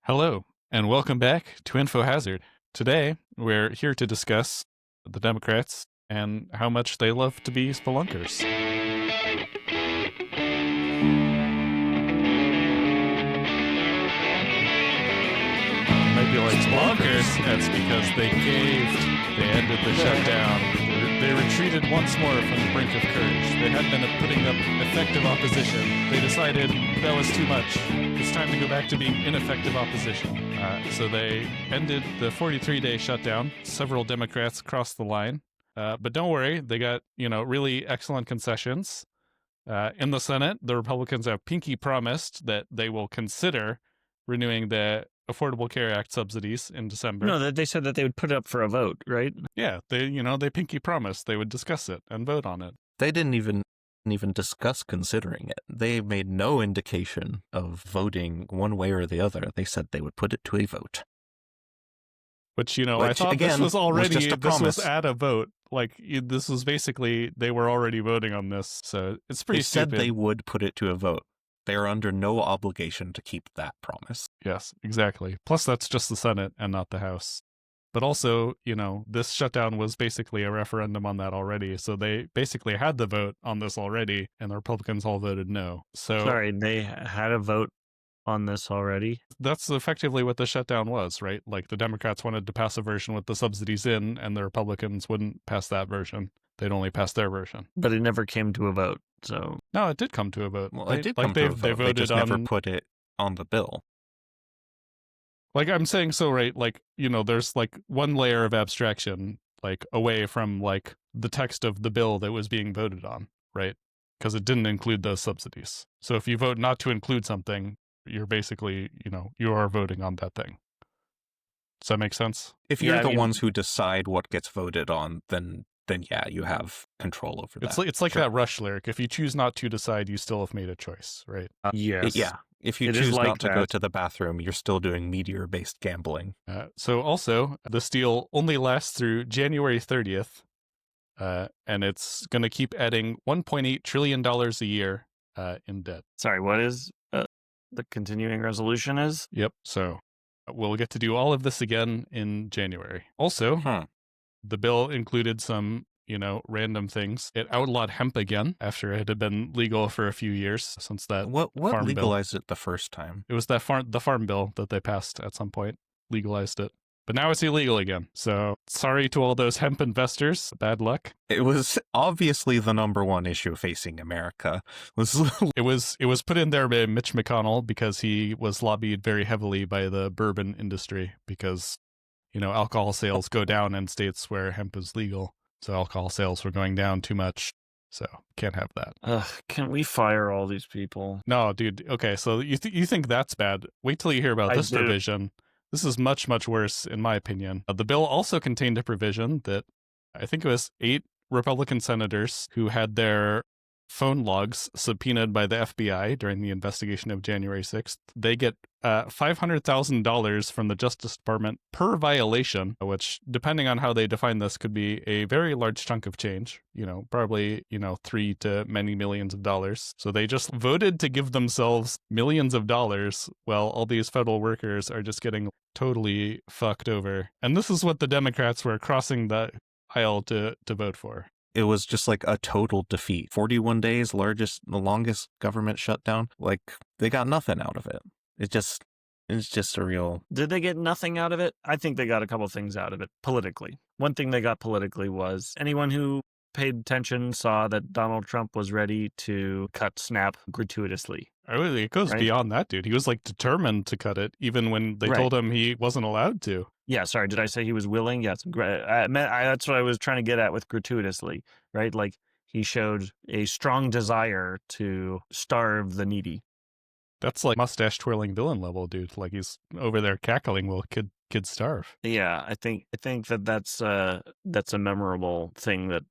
Hello, and welcome back to Info Hazard. Today, we're here to discuss the Democrats and how much they love to be spelunkers. You might be like, spelunkers? That's because they caved. They ended the shutdown. They retreated once more from the brink of courage. They had been putting up effective opposition. They decided that was too much. It's time to go back to being ineffective opposition. So they ended the 43-day shutdown. Several Democrats crossed the line. But don't worry, they got, really excellent concessions. In the Senate, the Republicans have pinky promised that they will consider renewing the Affordable Care Act subsidies in December. No, they said that they would put it up for a vote, right? Yeah, they pinky promised they would discuss it and vote on it. They didn't even discuss considering it. They made no indication of voting one way or the other. They said they would put it to a vote. Which, I thought again, this was already, was just a this was promise. at a vote. This was basically, they were already voting on this. So it's pretty stupid. They said they would put it to a vote. They are under no obligation to keep that promise. Yes, exactly. Plus, that's just the Senate and not the House. But also, this shutdown was basically a referendum on that already. So they basically had the vote on this already, and the Republicans all voted no. So Sorry, they had a vote on this already? That's effectively what the shutdown was, right? Like, the Democrats wanted to pass a version with the subsidies in, and the Republicans wouldn't pass that version. They'd only pass their version. But it never came to a vote, so... No, it did come to a vote. Well, it did come to a vote. They voted just never put it on the bill. Like, I'm saying, so, right, there's, one layer of abstraction, away from, the text of the bill that was being voted on, right? Because it didn't include those subsidies. So if you vote not to include something, you're basically, you are voting on that thing. Does that make sense? If you're the ones who decide what gets voted on, then yeah, you have control over that. It's like that Rush lyric. If you choose not to decide, you still have made a choice, right? Yes. Yeah. If you choose not to go to the bathroom, you're still doing meteor-based gambling. So also, this deal only lasts through January 30th, and it's going to keep adding $1.8 trillion a year in debt. Sorry, what is the continuing resolution is? Yep. So we'll get to do all of this again in January. Also, the bill included some, random things. It outlawed hemp again after it had been legal for a few years since that. What farm legalized bill. It the first time? It was the farm bill that they passed at some point, legalized it. But now it's illegal again. So sorry to all those hemp investors. Bad luck. It was obviously the number one issue facing America. It was put in there by Mitch McConnell because he was lobbied very heavily by the bourbon industry because, alcohol sales go down in states where hemp is legal. So alcohol sales were going down too much. So can't have that. Can't we fire all these people? No, dude. Okay, so you think that's bad. Wait till you hear about this provision. This is much, much worse, in my opinion. The bill also contained a provision that I think it was 8 Republican senators who had their phone logs subpoenaed by the FBI during the investigation of January 6th. They get $500,000 from the Justice Department per violation, which, depending on how they define this, could be a very large chunk of change, probably, 3 to many millions of dollars. So they just voted to give themselves millions of dollars while all these federal workers are just getting totally fucked over. And this is what the Democrats were crossing the aisle to vote for. It was just like a total defeat. 41 days, the longest government shutdown. They got nothing out of it. It's just a real... Did they get nothing out of it? I think they got a couple things out of it politically. One thing they got politically was anyone who paid attention saw that Donald Trump was ready to cut SNAP gratuitously. It goes beyond that, dude. He was determined to cut it, even when they told him he wasn't allowed to. Yeah, sorry, did I say he was willing? Yes, that's what I was trying to get at with gratuitously, right? He showed a strong desire to starve the needy. That's mustache twirling villain level, dude. He's over there cackling while kids starve. Yeah, I think that's a memorable thing that,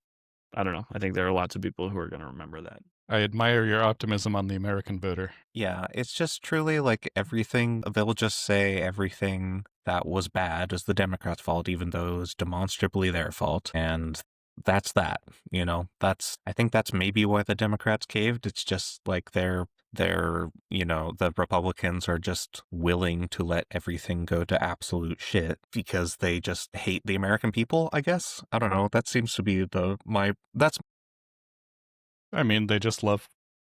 I don't know. I think there are lots of people who are going to remember that. I admire your optimism on the American voter. Yeah, it's just truly everything, they'll just say everything that was bad is the Democrats' fault, even though it was demonstrably their fault. And that's that, I think that's maybe why the Democrats caved. It's just they're, the Republicans are just willing to let everything go to absolute shit because they just hate the American people, I guess. I don't know. That seems to be I mean, they just love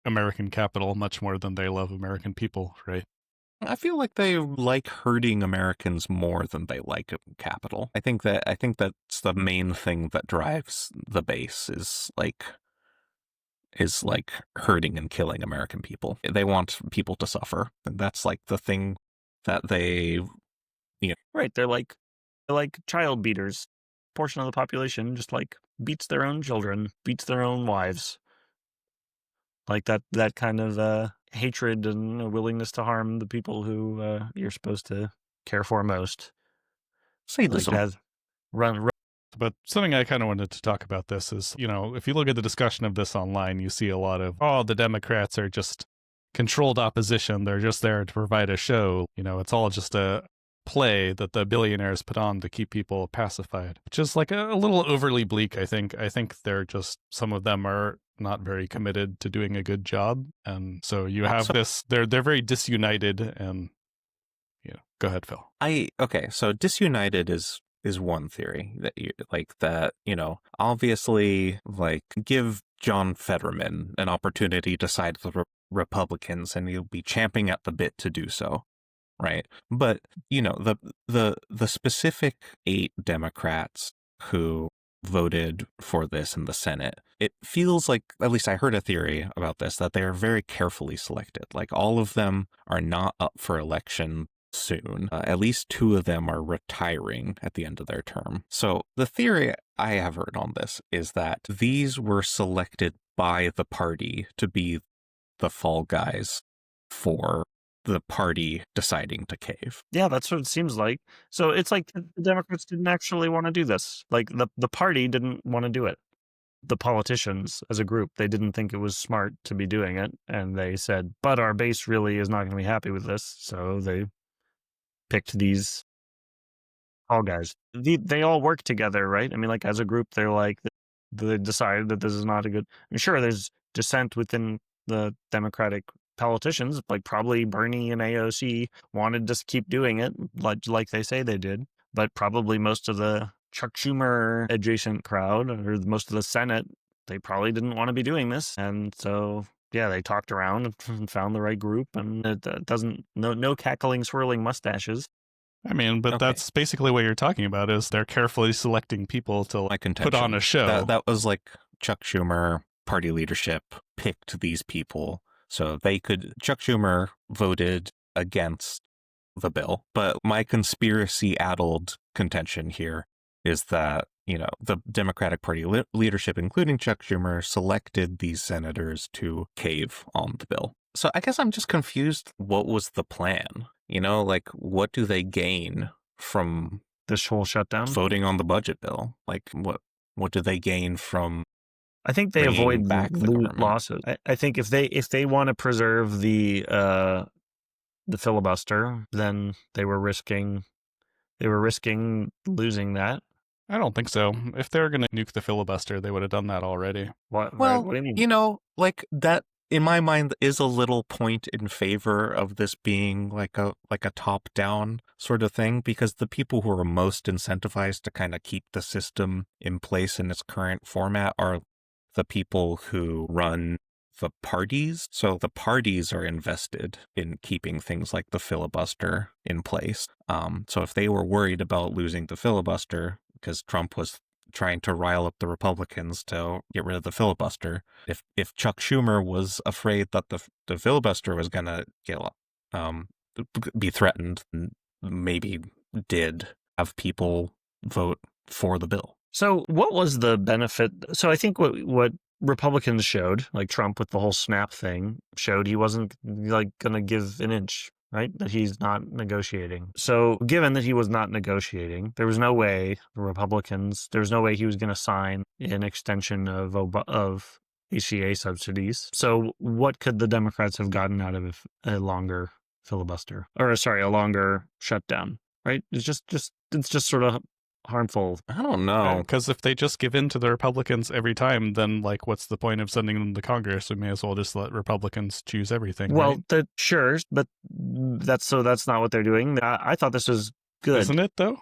American capital much more than they love American people, right? I feel like they like hurting Americans more than they like capital. I think that's the main thing that drives the base is like hurting and killing American people. They want people to suffer. And that's like the thing that they Right. They're like child beaters. Portion of the population just like beats their own children, beats their own wives. Like that kind of hatred and a willingness to harm the people who you're supposed to care for most. sadism. Like that run. But something I kind of wanted to talk about this is, if you look at the discussion of this online, you see a lot of, the Democrats are just controlled opposition. They're just there to provide a show. It's all just a play that the billionaires put on to keep people pacified, which is like a little overly bleak, I think. I think they're just, some of them are not very committed to doing a good job. And so you have this, they're very disunited and, go ahead, Phil. So disunited is one theory that obviously give John Fetterman an opportunity to side with the Republicans and he'll be champing at the bit to do so, right? But the specific 8 Democrats who voted for this in the Senate, it feels like, at least I heard a theory about this, that they are very carefully selected. Like all of them are not up for election soon. At least 2 of them are retiring at the end of their term. So the theory I have heard on this is that these were selected by the party to be the fall guys for the party deciding to cave. Yeah, that's what it seems like. So it's like the Democrats didn't actually want to do this. Like the party didn't want to do it. The politicians as a group, they didn't think it was smart to be doing it. And they said, but our base really is not going to be happy with this. So they picked these all guys. They all work together, right? I mean, like as a group, they decided that this is not a good. I'm sure there's dissent within the Democratic politicians, like probably Bernie and AOC wanted to keep doing it, like they say they did, but probably most of the Chuck Schumer adjacent crowd or most of the Senate, they probably didn't want to be doing this, and so. Yeah, they talked around and found the right group, and it doesn't no cackling, swirling mustaches. I mean, but that's basically what you're talking about is they're carefully selecting people to put on a show. That was like Chuck Schumer, party leadership, picked these people so they could. Chuck Schumer voted against the bill, but my conspiracy-addled contention here is that the Democratic Party leadership, including Chuck Schumer, selected these senators to cave on the bill. So I guess I'm just confused. What was the plan? What do they gain from this whole shutdown? Voting on the budget bill? Like, what do they gain from? I think they avoid back the losses. I think if they want to preserve the filibuster, then they were risking losing that. I don't think so. If they were going to nuke the filibuster, they would have done that already. What do you mean? That in my mind is a little point in favor of this being like a top-down sort of thing, because the people who are most incentivized to kind of keep the system in place in its current format are the people who run the parties. So the parties are invested in keeping things like the filibuster in place. So if they were worried about losing the filibuster, because Trump was trying to rile up the Republicans to get rid of the filibuster, if Chuck Schumer was afraid that the filibuster was going to be threatened, maybe did have people vote for the bill. So what was the benefit? So I think what Republicans showed, like Trump with the whole SNAP thing, showed he wasn't going to give an inch, right? That he's not negotiating. So given that he was not negotiating, there was no way the Republicans, there was no way he was going to sign an extension of HCA subsidies. So what could the Democrats have gotten out of a longer filibuster, or sorry, a longer shutdown, right? It's just sort of harmful. I don't know. Because if they just give in to the Republicans every time, then like, what's the point of sending them to Congress? We may as well just let Republicans choose everything. Well, right? sure, but that's not what they're doing. I thought this was good, isn't it though?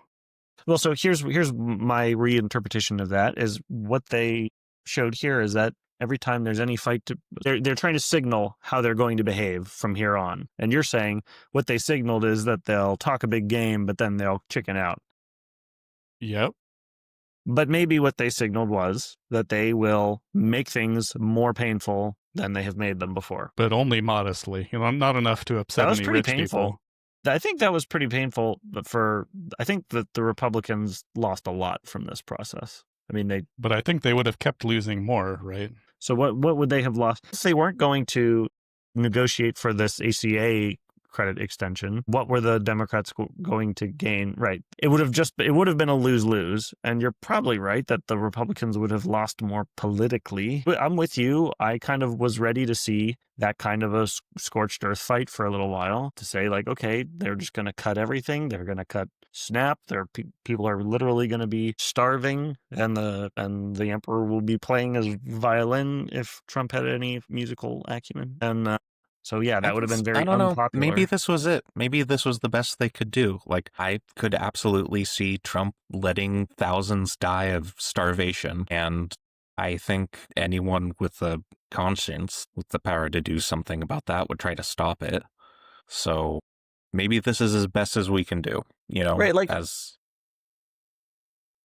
Well, so here's my reinterpretation of that is what they showed here is that every time there's any fight, they're trying to signal how they're going to behave from here on. And you're saying what they signaled is that they'll talk a big game, but then they'll chicken out. Yep. But maybe what they signaled was that they will make things more painful than they have made them before. But only modestly, not enough to upset any rich people. I think that was pretty painful, but I think that the Republicans lost a lot from this process. I mean, But I think they would have kept losing more, right? So what would they have lost? If they weren't going to negotiate for this ACA credit extension, what were the Democrats going to gain? Right. It would have been a lose-lose. And you're probably right that the Republicans would have lost more politically. But I'm with you. I kind of was ready to see that kind of a scorched earth fight for a little while to say like, okay, they're just going to cut everything. They're going to cut SNAP. People are literally going to be starving, and the emperor will be playing his violin if Trump had any musical acumen. And so yeah, that would have been very unpopular. Maybe this was it. Maybe this was the best they could do. Like, I could absolutely see Trump letting thousands die of starvation, and I think anyone with a conscience, with the power to do something about that, would try to stop it. So maybe this is as best as we can do, right? Like,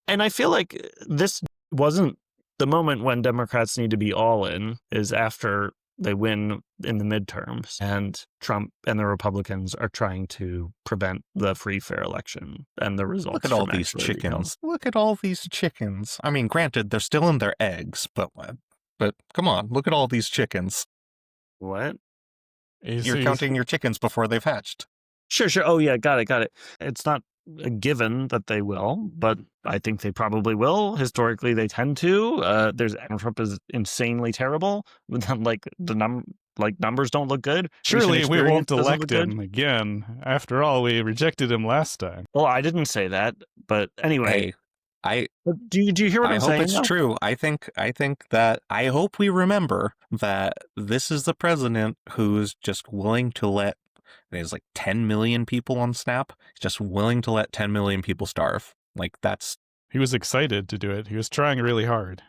and I feel like this wasn't the moment when Democrats need to be all in. Is after they win in the midterms and Trump and the Republicans are trying to prevent the free, fair election and the results. Look at all these chickens. Look at all these chickens. I mean, granted, they're still in their eggs, but come on, look at all these chickens. What? You're counting your chickens before they've hatched. Sure. Oh, yeah. Got it. It's not a given that they will, but I think they probably will. Historically, they tend to. Trump is insanely terrible. Like numbers don't look good. Surely we won't elect him again. After all, we rejected him last time. Well, I didn't say that, but anyway. Do you hear what I'm saying? I hope it's true. I think that I hope we remember that this is the president who's just willing to let. There's like 10 million people on SNAP. He's just willing to let 10 million people starve. Like, that's... He was excited to do it. He was trying really hard,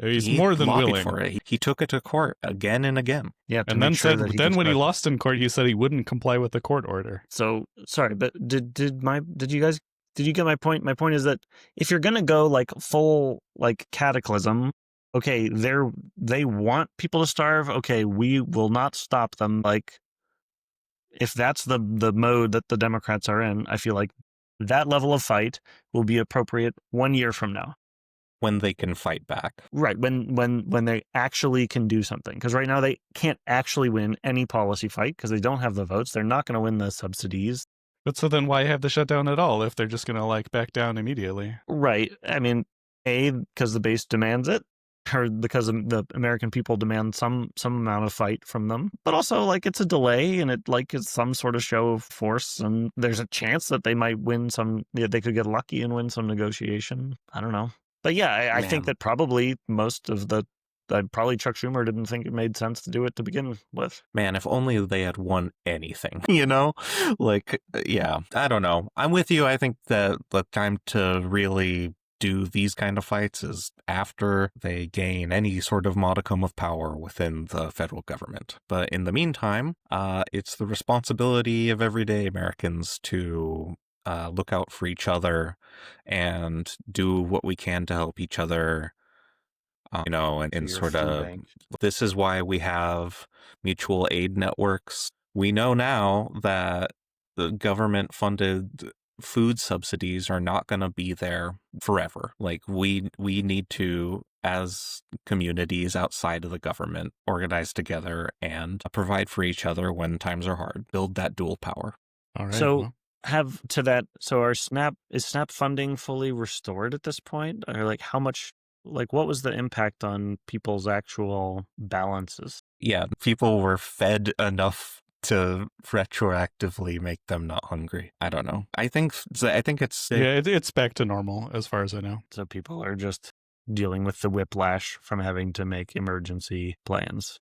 He's more than willing. For it. He took it to court again and again. Yeah, and then when he lost in court, he said he wouldn't comply with the court order. So, sorry, but did you get my point? My point is that if you're going to go like full like cataclysm, okay, they want people to starve. Okay, we will not stop them. Like, if that's the mode that the Democrats are in, I feel like that level of fight will be appropriate 1 year from now. When they can fight back. Right, when they actually can do something. Because right now they can't actually win any policy fight because they don't have the votes. They're not going to win the subsidies. But so then why have the shutdown at all if they're just going to like back down immediately? Right. I mean, because the base demands it. Or because the American people demand some amount of fight from them, but also like it's a delay and it like is some sort of show of force, and there's a chance that they might win they could get lucky and win some negotiation. I don't know, but yeah, I think that probably most of probably Chuck Schumer didn't think it made sense to do it to begin with. Man, if only they had won anything, like, yeah, I don't know. I'm with you. I think that the time to really do these kind of fights is after they gain any sort of modicum of power within the federal government. But in the meantime, it's the responsibility of everyday Americans to look out for each other and do what we can to help each other, and sort of, this is why we have mutual aid networks. We know now that the government-funded food subsidies are not going to be there forever. Like, we need to, as communities outside of the government, organize together and provide for each other when times are hard. Build that dual power. All right. So is SNAP funding fully restored at this point? Or like how much, like what was the impact on people's actual balances? Yeah, people were fed enough to retroactively make them not hungry. I don't know. I think it's Yeah, it's back to normal as far as I know. So people are just dealing with the whiplash from having to make emergency plans.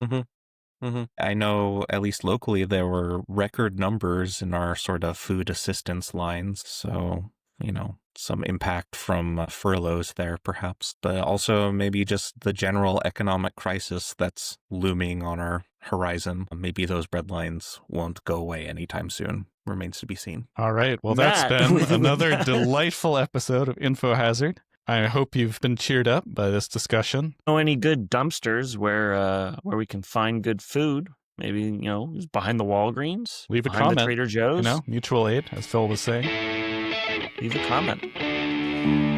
I know at least locally there were record numbers in our sort of food assistance lines. So, some impact from furloughs there perhaps, but also maybe just the general economic crisis that's looming on our horizon. Maybe those bread lines won't go away anytime soon. Remains to be seen. All right. Well, Matt. that's been another delightful episode of Info Hazard. I hope you've been cheered up by this discussion. Know any good dumpsters where we can find good food? Maybe, behind the Walgreens? Leave a behind comment. the Trader Joe's? Mutual aid, as Phil was saying. Leave a comment.